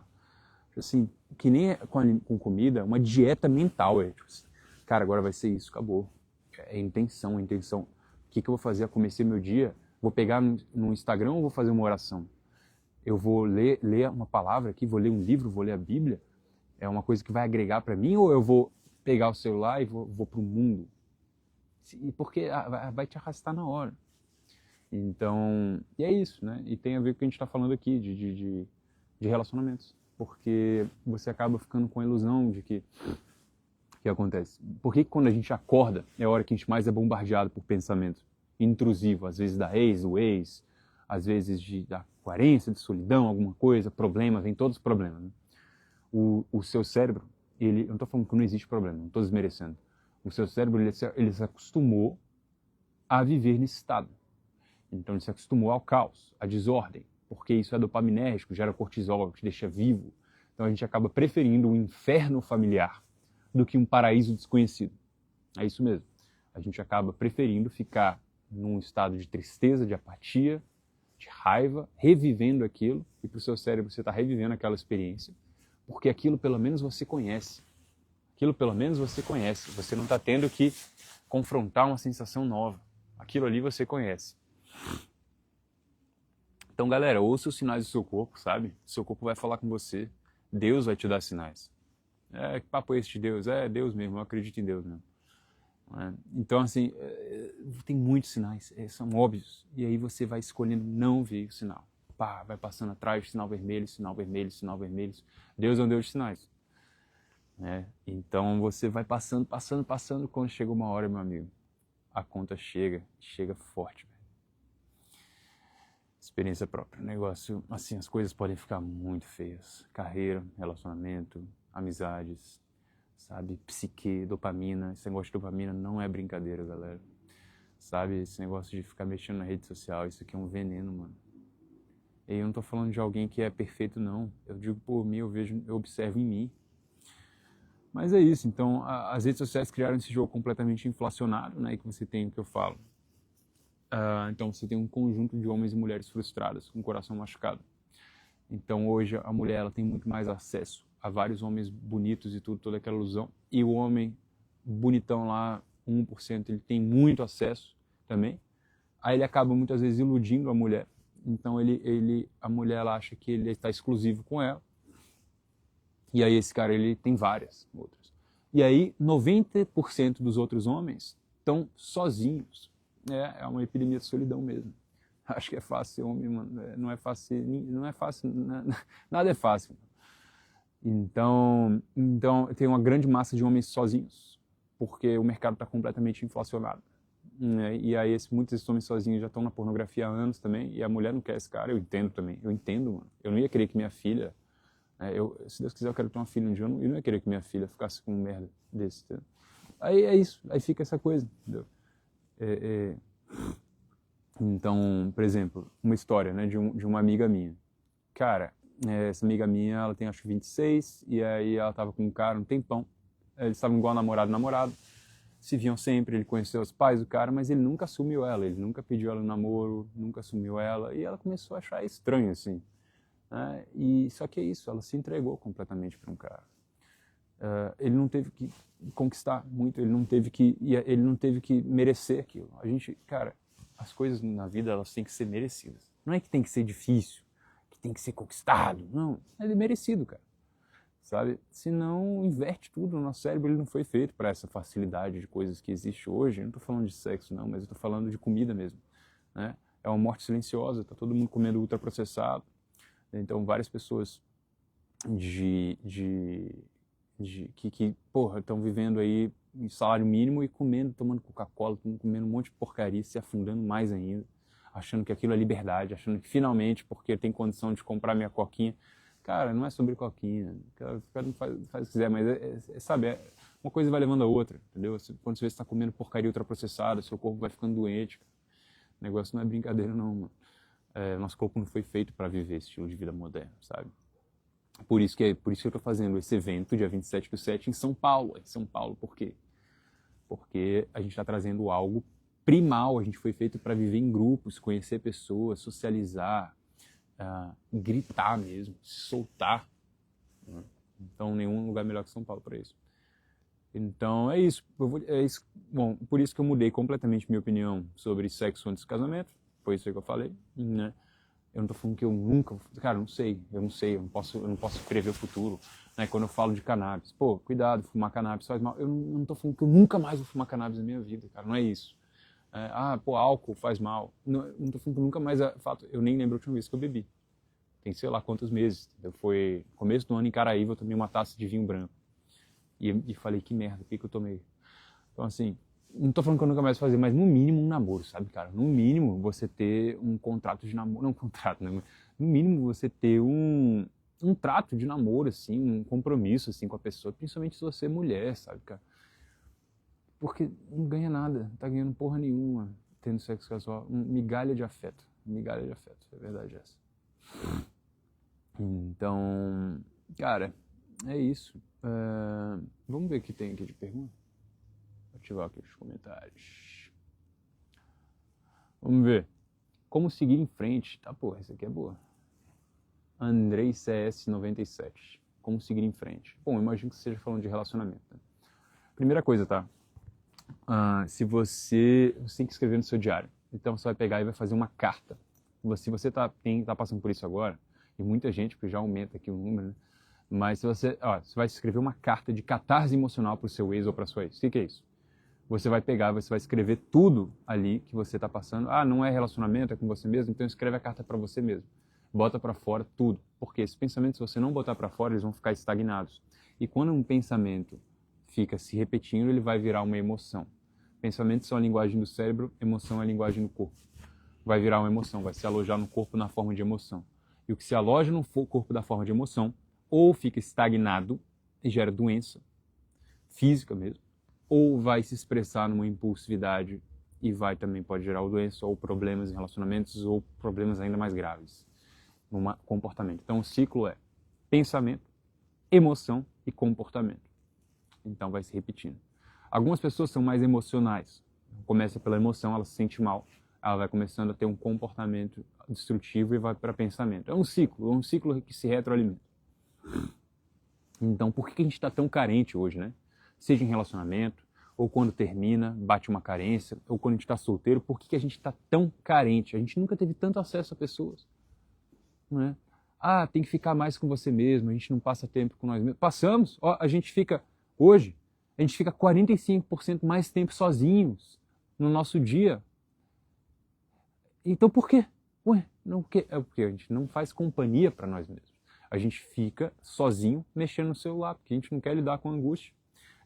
Assim, que nem com comida, uma dieta mental. Cara, agora vai ser isso, acabou. É intenção. O que eu vou fazer a começar meu dia? Vou pegar no Instagram ou vou fazer uma oração? Eu vou ler uma palavra aqui, vou ler um livro, vou ler a Bíblia? É uma coisa que vai agregar para mim ou eu vou pegar o celular e vou para o mundo? Porque vai te arrastar na hora. Então, e é isso, né? E tem a ver com o que a gente está falando aqui, de relacionamentos. Porque você acaba ficando com a ilusão de que o que acontece? Por que quando a gente acorda é a hora que a gente mais é bombardeado por pensamento intrusivo, às vezes da ex, do ex, às vezes da carência, de solidão, alguma coisa, problema, vem todos os problemas. Né? O seu cérebro, eu não estou falando que não existe problema, não estou desmerecendo. O seu cérebro, ele se acostumou a viver nesse estado. Então ele se acostumou ao caos, à desordem, porque isso é dopaminérgico, gera cortisol, te deixa vivo. Então a gente acaba preferindo um inferno familiar do que um paraíso desconhecido. É isso mesmo. A gente acaba preferindo ficar num estado de tristeza, de apatia, de raiva, revivendo aquilo, e para o seu cérebro você está revivendo aquela experiência, porque aquilo pelo menos você conhece. Aquilo pelo menos você conhece. Você não está tendo que confrontar uma sensação nova. Aquilo ali você conhece. Então, galera, ouça os sinais do seu corpo, sabe? O seu corpo vai falar com você. Deus vai te dar sinais. Que papo é esse de Deus? É Deus mesmo, eu acredito em Deus mesmo. Então, assim, tem muitos sinais, são óbvios. E aí você vai escolhendo não ver o sinal. Vai passando atrás, sinal vermelho, sinal vermelho, sinal vermelho. Deus é um Deus de sinais. né? Então você vai passando, quando chega uma hora, meu amigo, a conta chega forte, velho. Experiência própria, negócio, assim, as coisas podem ficar muito feias. Carreira, relacionamento, amizades, sabe, psique, dopamina. Esse negócio de dopamina não é brincadeira, galera. Sabe, esse negócio de ficar mexendo na rede social, isso aqui é um veneno, mano. E eu não tô falando de alguém que é perfeito, não. Eu digo por mim, eu observo em mim. Mas é isso, então as redes sociais criaram esse jogo completamente inflacionado, né, que você tem o que eu falo. Então você tem um conjunto de homens e mulheres frustradas, com o coração machucado. Então hoje a mulher ela tem muito mais acesso a vários homens bonitos e tudo, toda aquela ilusão. E o homem bonitão lá, 1%, ele tem muito acesso também. Aí ele acaba muitas vezes iludindo a mulher. Então a mulher ela acha que ele está exclusivo com ela. E aí esse cara ele tem várias outras. E aí 90% dos outros homens estão sozinhos. É uma epidemia de solidão mesmo. Acho que é fácil ser homem, mano. Não é fácil, nada é fácil. Então tem uma grande massa de homens sozinhos, porque o mercado está completamente inflacionado. E aí muitos desses homens sozinhos já estão na pornografia há anos também, e a mulher não quer esse cara, eu entendo também. Eu entendo, mano. Eu não ia querer que minha filha... se Deus quiser, eu quero ter uma filha um dia, eu não ia querer que minha filha ficasse com um merda desse. Entendeu? Aí é isso, aí fica essa coisa, entendeu? Então, por exemplo, uma história, né, de uma amiga minha. Cara, essa amiga minha, ela tem acho 26, e aí ela tava com um cara um tempão. Eles estavam igual namorado e namorado, se viam sempre, ele conheceu os pais do cara, mas ele nunca assumiu ela, ele nunca pediu ela no namoro, nunca assumiu ela, e ela começou a achar estranho, assim. E só que é isso, ela se entregou completamente para um cara. Ele não teve que conquistar muito, ele não teve que merecer aquilo. A gente, cara, as coisas na vida elas têm que ser merecidas. Não é que tem que ser difícil, que tem que ser conquistado, não, é merecido, cara. Sabe? Senão inverte tudo, o nosso cérebro ele não foi feito para essa facilidade de coisas que existe hoje. Eu não estou falando de sexo não, mas eu estou falando de comida mesmo, né? É uma morte silenciosa, tá todo mundo comendo ultraprocessado. Então, várias pessoas que porra, estão vivendo aí em salário mínimo e comendo, tomando Coca-Cola, comendo um monte de porcaria, se afundando mais ainda, achando que aquilo é liberdade, achando que finalmente, porque tem condição de comprar minha coquinha. Cara, não é sobre coquinha, cara faz o que quiser, mas sabe, uma coisa vai levando a outra, entendeu? Quando você está comendo porcaria ultraprocessada, seu corpo vai ficando doente. Cara. O negócio não é brincadeira não, mano. Nosso corpo não foi feito para viver esse estilo de vida moderno, sabe? Por isso que eu estou fazendo esse evento, dia 27/7, em São Paulo. Em São Paulo, por quê? Porque a gente está trazendo algo primal, a gente foi feito para viver em grupos, conhecer pessoas, socializar, gritar mesmo, se soltar. Né? Então, nenhum lugar melhor que São Paulo para isso. Então, é isso. Bom, por isso que eu mudei completamente minha opinião sobre sexo antes do casamento. Foi isso que eu falei, né? Eu não tô falando que eu nunca... Cara, eu não posso prever o futuro. Né? Quando eu falo de cannabis, pô, cuidado, fumar cannabis faz mal. Eu não tô falando que eu nunca mais vou fumar cannabis na minha vida, cara, não é isso. Álcool faz mal. Não tô falando que nunca mais... Fato, eu nem lembro a última vez que eu bebi. Tem sei lá quantos meses. Foi começo do ano em Caraíva, eu tomei uma taça de vinho branco. E falei, que merda, por que eu tomei? Então, assim... Não tô falando que eu nunca mais vou fazer, mas no mínimo um namoro, sabe, cara? No mínimo você ter um contrato de namoro, não um contrato, né? No mínimo você ter um trato de namoro, assim, um compromisso, assim, com a pessoa, principalmente se você é mulher, sabe, cara? Porque não ganha nada, não tá ganhando porra nenhuma tendo sexo casual. Migalha de afeto, é verdade essa. Então, cara, é isso. Vamos ver o que tem aqui de pergunta. Ativar aqui os comentários. Vamos ver. Como seguir em frente? Tá, porra, essa aqui é boa. Andrei CS97. Como seguir em frente? Bom, eu imagino que você esteja falando de relacionamento. Né? Primeira coisa, tá? Se você tem que escrever no seu diário. Então você vai pegar e vai fazer uma carta. Se você tá passando por isso agora, e muita gente, porque já aumenta aqui o número, né? Mas se você vai escrever uma carta de catarse emocional pro seu ex ou pra sua ex. O que é isso? Você vai pegar, você vai escrever tudo ali que você está passando. Não é relacionamento, é com você mesmo, então escreve a carta para você mesmo. Bota para fora tudo. Porque esses pensamentos, se você não botar para fora, eles vão ficar estagnados. E quando um pensamento fica se repetindo, ele vai virar uma emoção. Pensamentos são a linguagem do cérebro, emoção é a linguagem do corpo. Vai virar uma emoção, vai se alojar no corpo na forma de emoção. E o que se aloja no corpo da forma de emoção, ou fica estagnado e gera doença física mesmo, ou vai se expressar numa impulsividade e também pode gerar doença ou problemas em relacionamentos ou problemas ainda mais graves no comportamento. Então o ciclo é pensamento, emoção e comportamento. Então vai se repetindo. Algumas pessoas são mais emocionais. Começa pela emoção, ela se sente mal, ela vai começando a ter um comportamento destrutivo e vai para pensamento. É um ciclo que se retroalimenta. Então, por que a gente está tão carente hoje, né? Seja em relacionamento, ou quando termina, bate uma carência, ou quando a gente está solteiro, por que a gente está tão carente? A gente nunca teve tanto acesso a pessoas, não é? Ah, tem que ficar mais com você mesmo, a gente não passa tempo com nós mesmos. Passamos, ó, hoje, a gente fica 45% mais tempo sozinhos no nosso dia. Então por quê? Ué, não, é porque a gente não faz companhia para nós mesmos. A gente fica sozinho mexendo no celular, porque a gente não quer lidar com a angústia.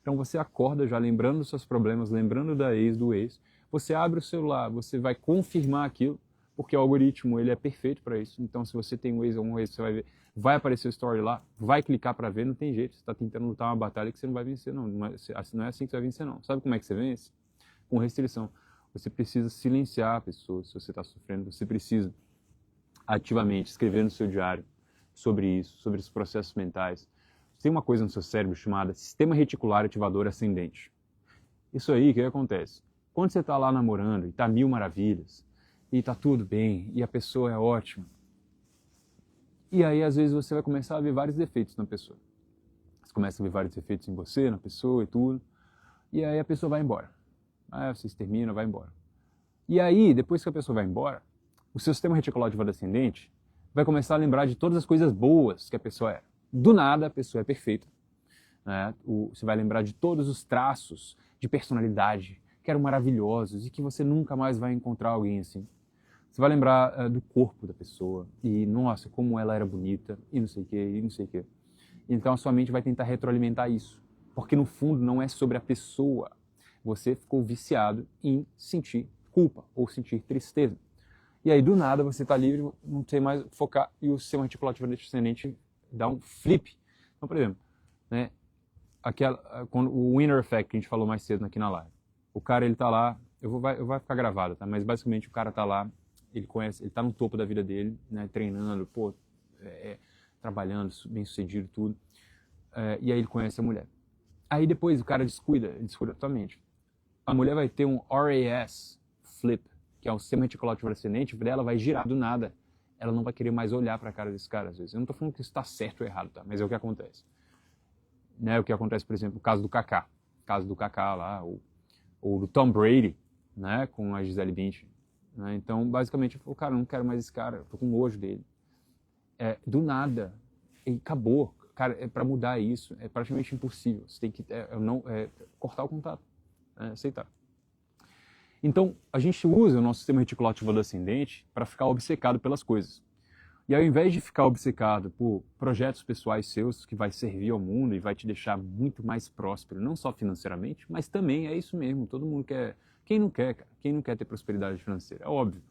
Então você acorda já lembrando dos seus problemas, lembrando do ex, você abre o celular, você vai confirmar aquilo, porque o algoritmo ele é perfeito para isso. Então se você tem um ex ou um ex, você vai ver, vai aparecer o story lá, vai clicar para ver, não tem jeito. Você está tentando lutar uma batalha que você não vai vencer, não. Não é assim que você vai vencer, não. Sabe como é que você vence? Com restrição. Você precisa silenciar a pessoa se você está sofrendo, você precisa ativamente escrever no seu diário sobre isso, sobre os processos mentais. Tem uma coisa no seu cérebro chamada sistema reticular ativador ascendente. Isso aí, o que acontece? Quando você está lá namorando e está mil maravilhas, e está tudo bem, e a pessoa é ótima, e aí às vezes você vai começar a ver vários defeitos na pessoa. Você começa a ver vários defeitos em você, na pessoa e tudo, e aí a pessoa vai embora. Aí vocês terminam, vai embora. E aí, depois que a pessoa vai embora, o seu sistema reticular ativador ascendente vai começar a lembrar de todas as coisas boas que a pessoa era. Do nada, a pessoa é perfeita. Né? Você vai lembrar de todos os traços de personalidade que eram maravilhosos e que você nunca mais vai encontrar alguém assim. Você vai lembrar do corpo da pessoa e, nossa, como ela era bonita e não sei o que, e não sei o que. Então a sua mente vai tentar retroalimentar isso. Porque no fundo não é sobre a pessoa. Você ficou viciado em sentir culpa ou sentir tristeza. E aí do nada você está livre, não tem mais focar e o sistema reticular ativador ascendente dá um flip. Então, por exemplo, né, o winner effect que a gente falou mais cedo aqui na live. O cara, ele tá lá, vai ficar gravado, tá? Mas basicamente o cara tá lá, ele tá no topo da vida dele, né, treinando, trabalhando, bem sucedido, tudo. E aí ele conhece a mulher. Aí depois o cara descuida totalmente. A mulher vai ter um RAS flip, que é o sistema reticular ativador ascendente, dela vai girar do nada. Ela não vai querer mais olhar para a cara desse cara, às vezes. Eu não estou falando que isso está certo ou errado, tá? Mas é o que acontece. Né? O que acontece, por exemplo, o caso do Kaká. O caso do Kaká lá, ou do Tom Brady, né? Com a Gisele Bündchen. Né? Então, basicamente, eu falei, cara, eu não quero mais esse cara, eu tô com nojo dele. Do nada, e acabou. Cara, para mudar isso, é praticamente impossível. Você tem que cortar o contato, aceitar. Então, a gente usa o nosso sistema reticular ativador ascendente para ficar obcecado pelas coisas. E ao invés de ficar obcecado por projetos pessoais seus que vai servir ao mundo e vai te deixar muito mais próspero, não só financeiramente, mas também é isso mesmo, todo mundo quer. Quem não quer, cara? Quem não quer ter prosperidade financeira? É óbvio.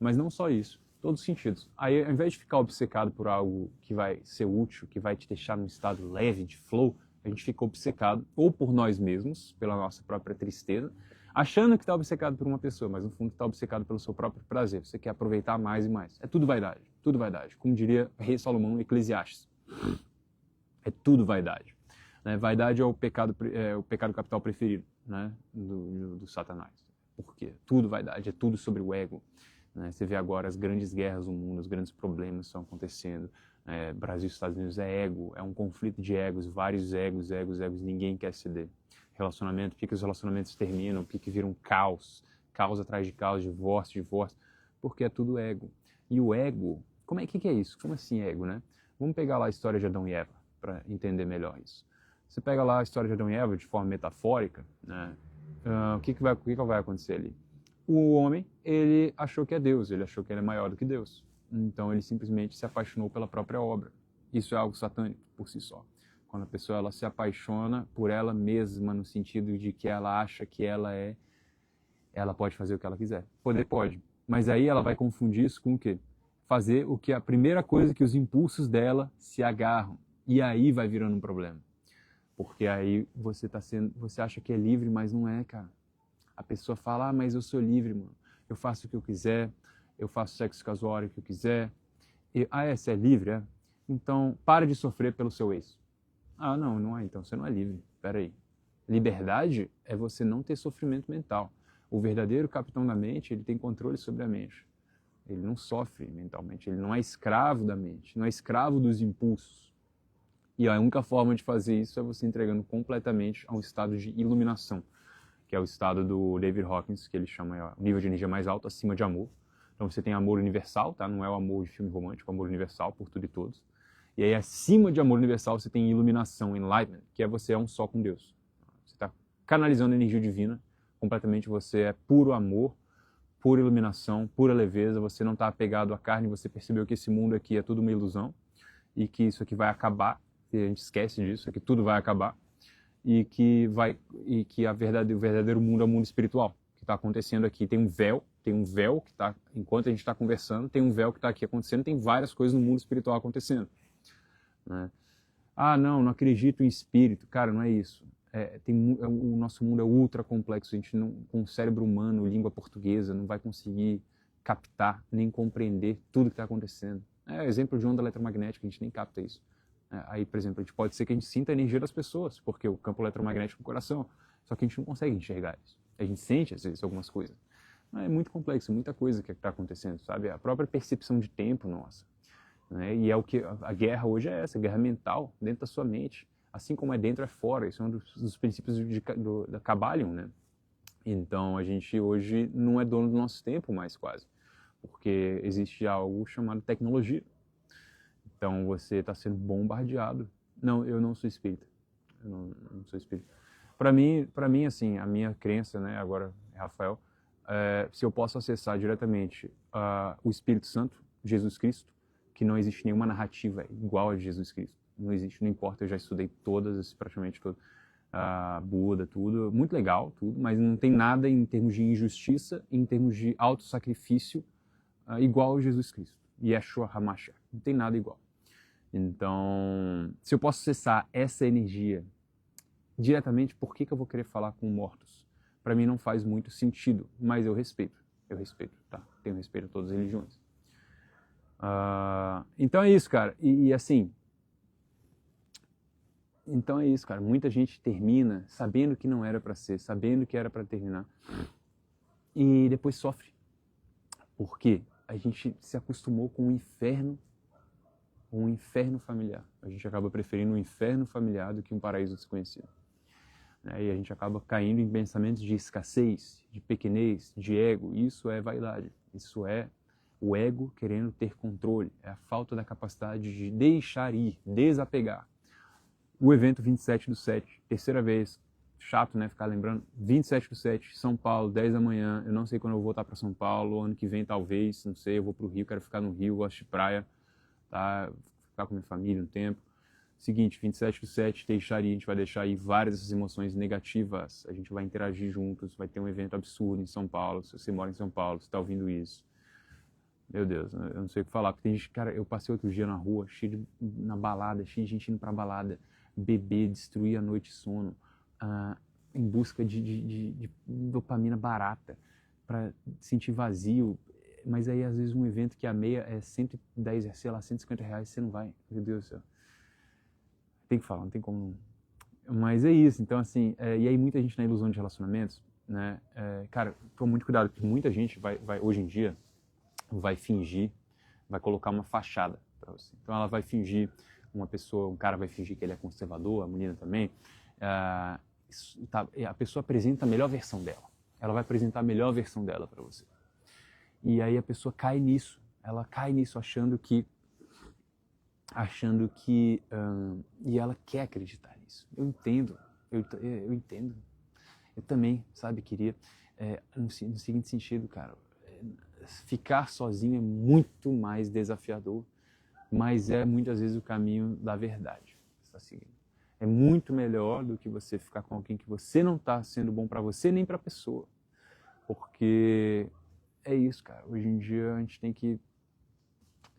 Mas não só isso, todos os sentidos. Aí, ao invés de ficar obcecado por algo que vai ser útil, que vai te deixar num estado leve, de flow, a gente fica obcecado ou por nós mesmos, pela nossa própria tristeza, achando que está obcecado por uma pessoa, mas no fundo está obcecado pelo seu próprio prazer. Você quer aproveitar mais e mais. É tudo vaidade, tudo vaidade. Como diria Rei Salomão em Eclesiastes. É tudo vaidade. Né? Vaidade é o pecado capital preferido, né? do Satanás. Por quê? Tudo vaidade, é tudo sobre o ego. Né? Você vê agora as grandes guerras do mundo, os grandes problemas estão acontecendo. Brasil e Estados Unidos é ego, é um conflito de egos, vários egos, ninguém quer ceder. Relacionamento, por que os relacionamentos terminam, por que viram caos atrás de caos, divórcio, porque é tudo ego. E o ego, que é isso? Como assim ego, né? Vamos pegar lá a história de Adão e Eva, para entender melhor isso. Você pega lá a história de Adão e Eva de forma metafórica, né? O que vai acontecer ali? O homem, ele achou que é Deus, ele achou que ele é maior do que Deus. Então ele simplesmente se apaixonou pela própria obra. Isso é algo satânico por si só. Quando a pessoa ela se apaixona por ela mesma, no sentido de que ela acha que ela pode fazer o que ela quiser. Poder pode. Mas aí ela vai confundir isso com o quê? Fazer o que a primeira coisa que os impulsos dela se agarram. E aí vai virando um problema. Porque aí você acha que é livre, mas não é, cara. A pessoa fala, mas eu sou livre, mano. Eu faço o que eu quiser, eu faço sexo casual a hora que eu quiser. Você é livre, é? Então, para de sofrer pelo seu ex. Não é, então você não é livre. Pera aí. Liberdade é você não ter sofrimento mental. O verdadeiro capitão da mente, ele tem controle sobre a mente. Ele não sofre mentalmente, ele não é escravo da mente, não é escravo dos impulsos. E a única forma de fazer isso é você entregando completamente a um estado de iluminação, que é o estado do David Hawkins, que ele chama o nível de energia mais alto, acima de amor. Então você tem amor universal, tá? Não é o amor de filme romântico, é o amor universal por tudo e todos. E aí acima de amor universal você tem iluminação, enlightenment, que é você é um só com Deus. Você está canalizando a energia divina, completamente você é puro amor, pura iluminação, pura leveza, você não está apegado à carne, você percebeu que esse mundo aqui é tudo uma ilusão e que isso aqui vai acabar, e a gente esquece disso, é que tudo vai acabar e que o verdadeiro mundo é o mundo espiritual que está acontecendo aqui. Tem um véu que está, enquanto a gente está conversando, tem um véu que está aqui acontecendo, tem várias coisas no mundo espiritual acontecendo. Né? Não acredito em espírito. Cara, não é isso. O nosso mundo é ultra complexo, a gente com o cérebro humano, língua portuguesa, não vai conseguir captar, nem compreender tudo que está acontecendo. Exemplo de onda eletromagnética, a gente nem capta isso. Aí, por exemplo, pode ser que a gente sinta a energia das pessoas, porque o campo eletromagnético é o coração, só que a gente não consegue enxergar isso. A gente sente, às vezes, algumas coisas. Mas é muito complexo, muita coisa que está acontecendo, sabe? A própria percepção de tempo nossa. Né? E é o que a guerra hoje é essa, guerra mental, dentro da sua mente. Assim como é dentro, é fora. Isso é um dos princípios da Kabbalion, né? Então, a gente hoje não é dono do nosso tempo mais, quase. Porque existe algo chamado tecnologia. Então, você está sendo bombardeado. Não, eu não sou espírita. Eu não sou espírita. Para mim, assim, a minha crença, né, agora, Rafael, se eu posso acessar diretamente o Espírito Santo, Jesus Cristo, que não existe nenhuma narrativa igual a de Jesus Cristo. Não existe, não importa, eu já estudei todas, praticamente todas, Buda, tudo, muito legal, tudo, mas não tem nada em termos de injustiça, em termos de autossacrifício, igual a Jesus Cristo. Yeshua HaMashiach, não tem nada igual. Então, se eu posso acessar essa energia diretamente, por que eu vou querer falar com mortos? Para mim não faz muito sentido, mas eu respeito, tá? Tenho respeito a todas as religiões. Então é isso, cara. E assim, então é isso, cara. Muita gente termina sabendo que não era para ser, sabendo que era para terminar, e depois sofre. Por quê? A gente se acostumou com um inferno familiar. A gente acaba preferindo um inferno familiar do que um paraíso desconhecido. E a gente acaba caindo em pensamentos de escassez, de pequenez, de ego. Isso é vaidade. Isso é o ego querendo ter controle. É a falta da capacidade de deixar ir, desapegar. O evento 27/7, terceira vez, chato, né, ficar lembrando, 27/7, São Paulo, 10 da manhã, eu não sei quando eu vou voltar para São Paulo, ano que vem talvez, não sei, eu vou para o Rio, quero ficar no Rio, gosto de praia, tá? Ficar com minha família um tempo. Seguinte, 27/7, a gente vai deixar aí várias dessas emoções negativas, a gente vai interagir juntos, vai ter um evento absurdo em São Paulo, se você mora em São Paulo, você está ouvindo isso. Meu Deus, eu não sei o que falar, porque tem gente, cara, eu passei outro dia na rua, na balada, cheio de gente indo pra balada, beber, destruir a noite de sono, em busca de dopamina barata, para sentir vazio, mas aí às vezes um evento que a meia é 110, sei lá, 150 reais, você não vai, meu Deus do céu. Tem que falar, não tem como não. Mas é isso, então assim, e aí muita gente na ilusão de relacionamentos, né, cara, toma muito cuidado, porque muita gente vai hoje em dia, vai fingir, vai colocar uma fachada para você. Então ela vai fingir, um cara vai fingir que ele é conservador, a menina também, a pessoa apresenta a melhor versão dela. Ela vai apresentar a melhor versão dela para você. E aí a pessoa cai nisso, ela cai nisso achando que e ela quer acreditar nisso. Eu entendo. Eu também, sabe, queria, no seguinte sentido, cara, ficar sozinho é muito mais desafiador, mas é muitas vezes o caminho da verdade. Você tá seguindo. É muito melhor do que você ficar com alguém que você não está sendo bom para você nem para a pessoa. Porque é isso, cara. Hoje em dia a gente tem que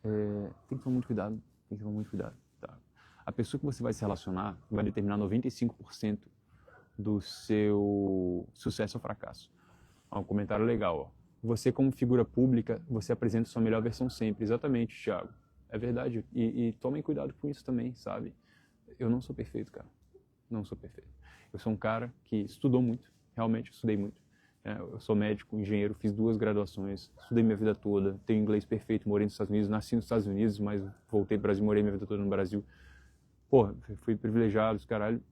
tomar muito cuidado. Tem que tomar muito cuidado. Tá? A pessoa que você vai se relacionar vai determinar 95% do seu sucesso ou fracasso. Um comentário legal, ó. Você como figura pública, você apresenta sua melhor versão sempre. Exatamente, Thiago. É verdade. E tomem cuidado com isso também, sabe? Eu não sou perfeito, cara. Não sou perfeito. Eu sou um cara que estudou muito. Realmente, estudei muito. Eu sou médico, engenheiro, fiz 2 graduações, estudei minha vida toda, tenho inglês perfeito, morei nos Estados Unidos, nasci nos Estados Unidos, mas voltei pro Brasil, morei minha vida toda no Brasil. Porra, fui privilegiado, caralho.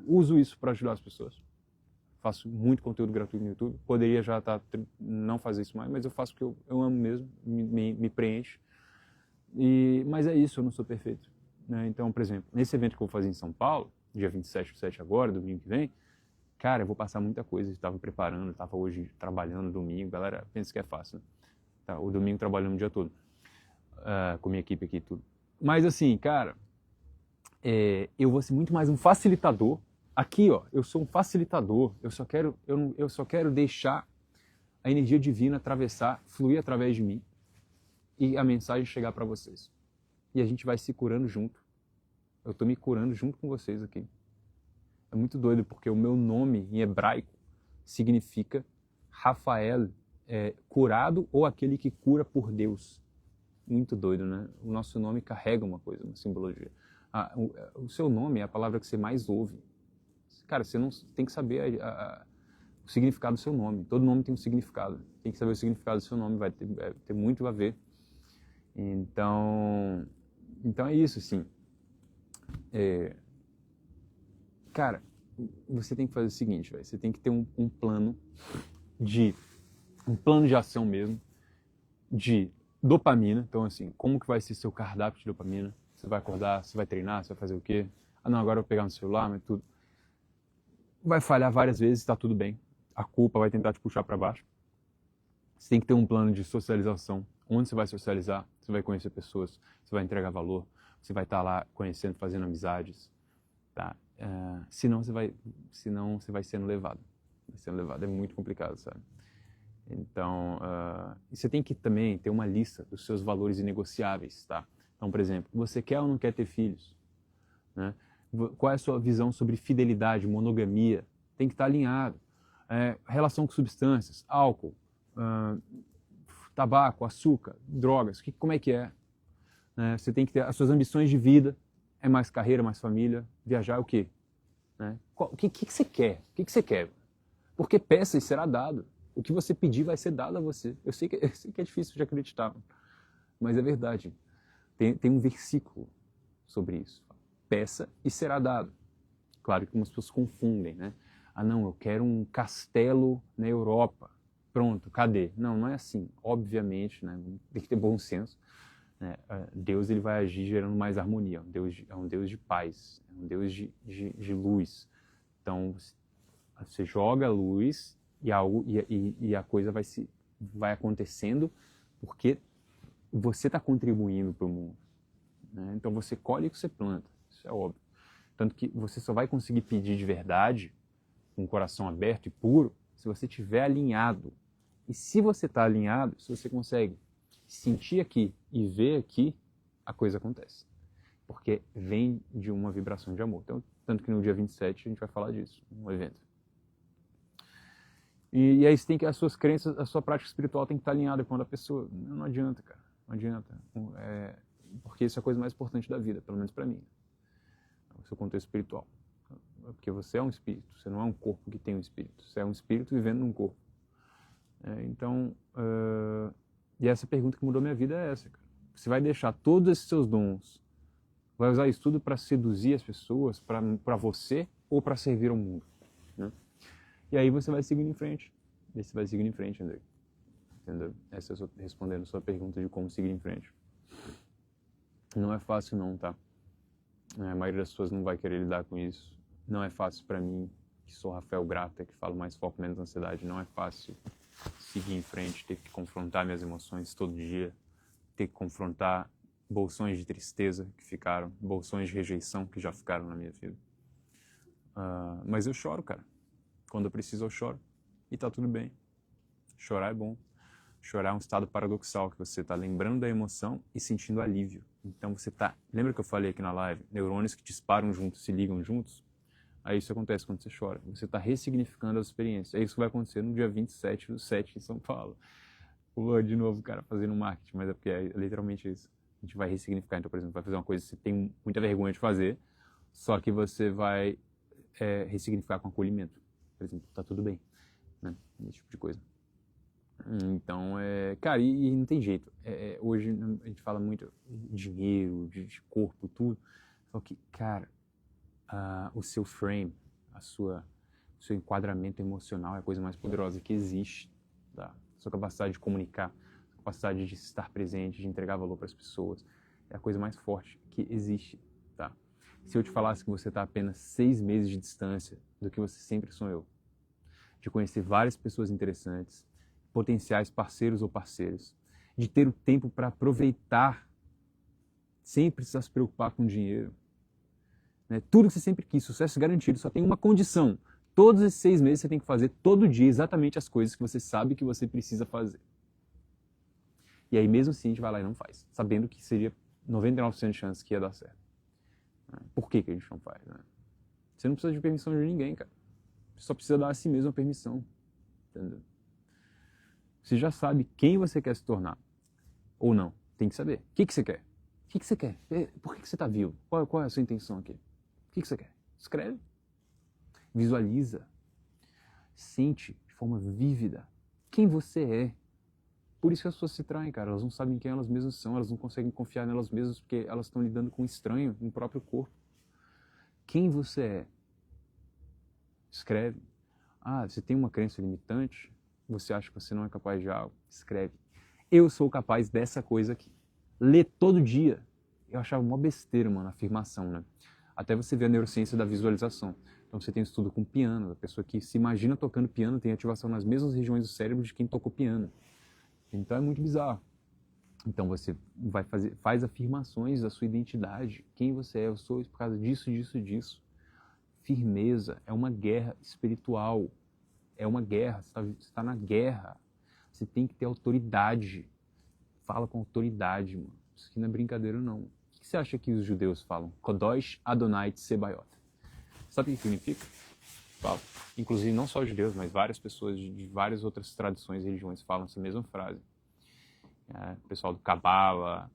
Uso isso para ajudar as pessoas. Faço muito conteúdo gratuito no YouTube. Poderia já não fazer isso mais, mas eu faço porque eu amo mesmo, me preenche. Mas é isso, eu não sou perfeito. Né? Então, por exemplo, nesse evento que eu vou fazer em São Paulo, dia 27/7 agora, domingo que vem, cara, eu vou passar muita coisa. Estava preparando, estava hoje trabalhando domingo. Galera, pensa que é fácil, né? Tá, o domingo trabalhando o dia todo, com minha equipe aqui e tudo. Mas assim, cara, eu vou ser muito mais um facilitador. Aqui, ó, eu sou um facilitador. Eu só quero deixar a energia divina atravessar, fluir através de mim e a mensagem chegar para vocês. E a gente vai se curando junto. Eu estou me curando junto com vocês aqui. É muito doido, porque o meu nome em hebraico significa Rafael, curado ou aquele que cura por Deus. Muito doido, né? O nosso nome carrega uma coisa, uma simbologia. O seu nome é a palavra que você mais ouve. Cara, você não tem que saber o significado do seu nome. Todo nome tem um significado. Tem que saber o significado do seu nome, vai ter muito a ver. Então é isso, assim. Cara, você tem que fazer o seguinte, véio, você tem que ter um plano de ação mesmo, de dopamina. Então, assim, como que vai ser seu cardápio de dopamina? Você vai acordar, você vai treinar, você vai fazer o quê? Não, agora eu vou pegar no celular, mas tudo. Vai falhar várias vezes, tá tudo bem. A culpa vai tentar te puxar para baixo. Você tem que ter um plano de socialização. Onde você vai socializar? Você vai conhecer pessoas, você vai entregar valor, você vai estar lá conhecendo, fazendo amizades, tá? Senão você vai sendo levado. Vai sendo levado, é muito complicado, sabe? Então, você tem que também ter uma lista dos seus valores inegociáveis, tá? Então, por exemplo, você quer ou não quer ter filhos? Né? Qual é a sua visão sobre fidelidade, monogamia? Tem que estar alinhado. Relação com substâncias, álcool, tabaco, açúcar, drogas, como é que é? Você tem que ter as suas ambições de vida. É mais carreira, mais família? Viajar é o quê? O que você quer? O que você quer? Porque peça e será dado. O que você pedir vai ser dado a você. Eu sei que é difícil de acreditar, mas é verdade. Tem um versículo sobre isso. Peça e será dado. Claro que algumas pessoas confundem, né? Não, eu quero um castelo na Europa. Pronto, cadê? Não é assim. Obviamente, né? Tem que ter bom senso. Né? Deus ele vai agir gerando mais harmonia. É um Deus de paz, é um Deus de luz. Então, você joga a luz e a coisa vai acontecendo porque você está contribuindo para o mundo. Né? Então, você colhe o que você planta. Isso é óbvio. Tanto que você só vai conseguir pedir de verdade, com o coração aberto e puro, se você estiver alinhado. E se você está alinhado, se você consegue sentir aqui e ver aqui, a coisa acontece. Porque vem de uma vibração de amor. Então, tanto que no dia 27 a gente vai falar disso, no evento. E aí você tem que, as suas crenças, a sua prática espiritual tem que estar alinhada com a da pessoa. Não adianta, cara. Não adianta. Porque isso é a coisa mais importante da vida, pelo menos para mim. O seu contexto espiritual. Porque você é um espírito, você não é um corpo que tem um espírito. Você é um espírito vivendo num corpo. E essa pergunta que mudou minha vida é essa, cara. Você vai deixar todos esses seus dons, vai usar isso tudo para seduzir as pessoas, para você ou para servir ao mundo? Né? E aí você vai seguindo em frente. E você vai seguindo em frente, André. Entendeu? Essa eu estou respondendo a sua pergunta de como seguir em frente. Não é fácil não, tá? A maioria das pessoas não vai querer lidar com isso. Não é fácil para mim, que sou Rafael Grata, que falo mais foco, menos ansiedade. Não é fácil seguir em frente, ter que confrontar minhas emoções todo dia, ter que confrontar bolsões de tristeza que ficaram, bolsões de rejeição que já ficaram na minha vida. Mas eu choro, cara. Quando eu preciso, eu choro. E tá tudo bem. Chorar é bom. Chorar é um estado paradoxal, que você tá lembrando da emoção e sentindo alívio. Então você tá... Lembra que eu falei aqui na live? Neurônios que disparam juntos, se ligam juntos? Aí isso acontece quando você chora. Você tá ressignificando as experiências. É isso que vai acontecer no dia 27/7 em São Paulo. Pô, de novo, cara, fazendo marketing, mas é porque é literalmente isso. A gente vai ressignificar. Então, por exemplo, vai fazer uma coisa que você tem muita vergonha de fazer, só que você vai ressignificar com acolhimento. Por exemplo, tá tudo bem, né? Esse tipo de coisa. Então, cara, e não tem jeito. Hoje a gente fala muito de dinheiro, de corpo, tudo. Só que, cara, o seu frame, o seu enquadramento emocional é a coisa mais poderosa que existe. Tá? Sua capacidade de comunicar, sua capacidade de estar presente, de entregar valor para as pessoas, é a coisa mais forte que existe. Tá? Se eu te falasse que você está a apenas 6 meses de distância do que você sempre sonhou, de conhecer várias pessoas interessantes, potenciais parceiros ou parceiras, de ter o tempo para aproveitar, sem precisar se preocupar com dinheiro, né? Tudo que você sempre quis, sucesso garantido, só tem uma condição. Todos esses 6 meses você tem que fazer todo dia exatamente as coisas que você sabe que você precisa fazer. E aí mesmo assim a gente vai lá e não faz, sabendo que seria 99% de chance que ia dar certo. Por que a gente não faz? Né? Você não precisa de permissão de ninguém, cara. Você só precisa dar a si mesmo a permissão. Entendeu? Você já sabe quem você quer se tornar. Ou não. Tem que saber. O que você quer? O que você quer? Por que você está vivo? Qual é a sua intenção aqui? O que você quer? Escreve. Visualiza. Sente de forma vívida quem você é. Por isso que as pessoas se traem, cara. Elas não sabem quem elas mesmas são. Elas não conseguem confiar nelas mesmas porque elas estão lidando com um estranho no próprio corpo. Quem você é? Escreve. Você tem uma crença limitante? Você acha que você não é capaz de algo? Escreve. Eu sou capaz dessa coisa aqui. Lê todo dia. Eu achava uma besteira, mano, a afirmação, né? Até você ver a neurociência da visualização. Então você tem um estudo com piano. A pessoa que se imagina tocando piano tem ativação nas mesmas regiões do cérebro de quem tocou piano. Então é muito bizarro. Então você faz afirmações da sua identidade. Quem você é? Eu sou isso por causa disso, disso, disso. Firmeza é uma guerra espiritual. É uma guerra, você está na guerra. Você tem que ter autoridade. Fala com autoridade, mano. Isso aqui não é brincadeira, não. O que você acha que os judeus falam? Kodosh Adonai Tsebayot. Sabe o que significa? Fala. Inclusive, não só os judeus, mas várias pessoas de várias outras tradições e religiões falam essa mesma frase. O pessoal do Kabbalah.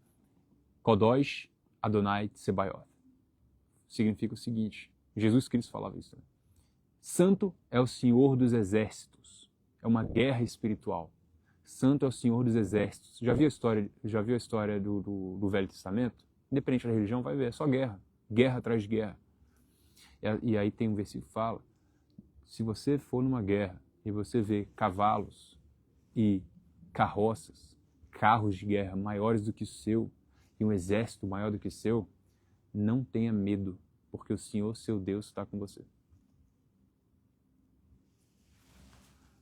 Kodosh Adonai Tsebayot. Significa o seguinte. Jesus Cristo falava isso, né? Santo é o Senhor dos Exércitos. É uma guerra espiritual. Santo é o Senhor dos Exércitos. Já viu a história do Velho Testamento? Independente da religião, vai ver. É só guerra. Guerra atrás de guerra. E aí tem um versículo que fala, se você for numa guerra e você vê cavalos e carroças, carros de guerra maiores do que o seu, e um exército maior do que o seu, não tenha medo, porque o Senhor, seu Deus, está com você.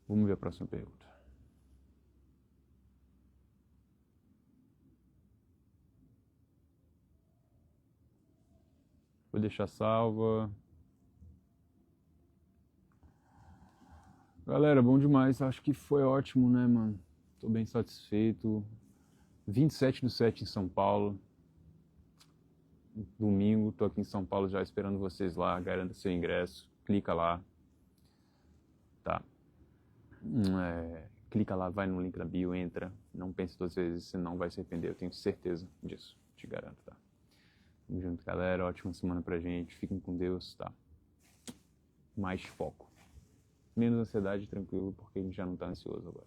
Vamos ver a próxima pergunta. Vou deixar salva. Galera, bom demais. Acho que foi ótimo, né, mano? Tô bem satisfeito. 27/7 em São Paulo. Domingo, tô aqui em São Paulo já esperando vocês lá. Garanta seu ingresso. Clica lá. Tá. Clica lá, vai no link da bio, entra. Não pense 2 vezes, senão vai se arrepender. Eu tenho certeza disso. Te garanto, tá? Tamo junto, galera. Ótima semana pra gente. Fiquem com Deus, tá? Mais foco. Menos ansiedade, tranquilo, porque a gente já não tá ansioso agora.